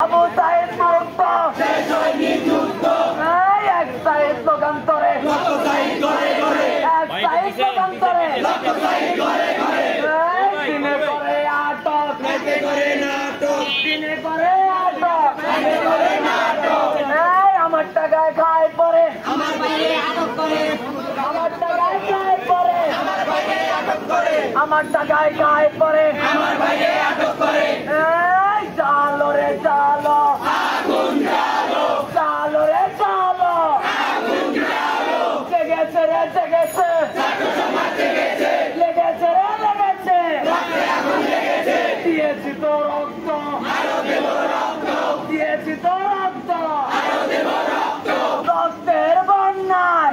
আবু সাইদ মুক্ত এক সাইদ লোকান্তরে এক সাইদ লোকান্তরে দিনে করে আটক দিনে করে আটক আমার টাকায় খায় পরে আমার টাকায় খায় পরে আমার টাকায় খায় পরে চালো রে চালো চালো রে চালো জেগেছে রে জেগেছে লেগেছে রে লেগেছে দিয়েছি তো রক্ত দিয়েছি তো রক্ত রক্তের বন্যায়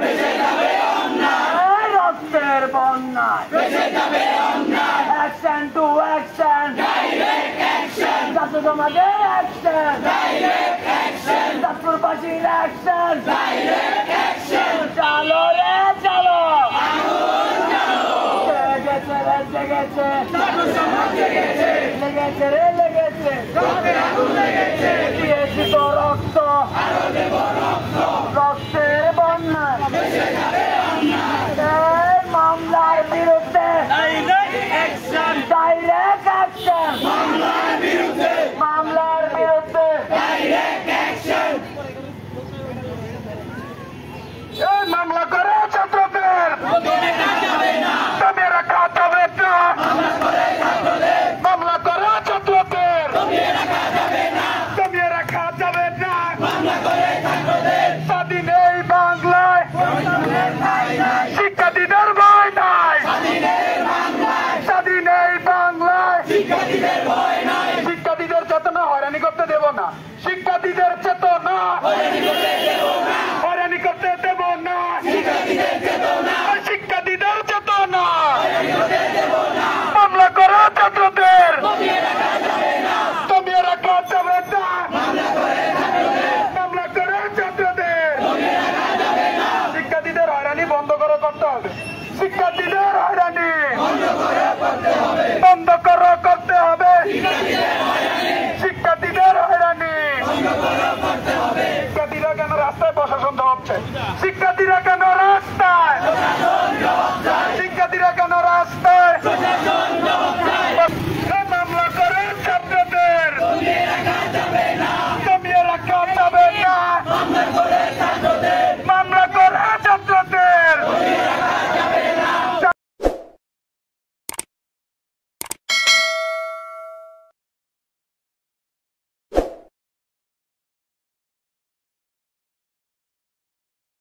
রক্তের বন্যায় অ্যাকশন টু অ্যাকশন ছাত্র সমাজের অ্যাকশন ছাত্রবাসীর অ্যাকশন চালো রে চালো লেগেছে রে জেগেছে লেগেছে রে লেগেছে দিয়েছি তো রক্ত রক্তের বন্যায় মামলার বিরুদ্ধে ডাইরেক্ট অ্যাকশন মামলার বিরুদ্ধে ডাইরেক্ট অ্যাকশন মামলা করে ছাত্রদের তুমি রাখা যাবে না মামলা করে ছাত্রদের তুমি রাখা যাবে না স্বাধীন এই বাংলায় শিক্ষার্থীদের ভয় নাই স্বাধীন এই বাংলায় শিক্ষার্থীদের যাতে না হয়রানি করতে দেব না শিক্ষার্থী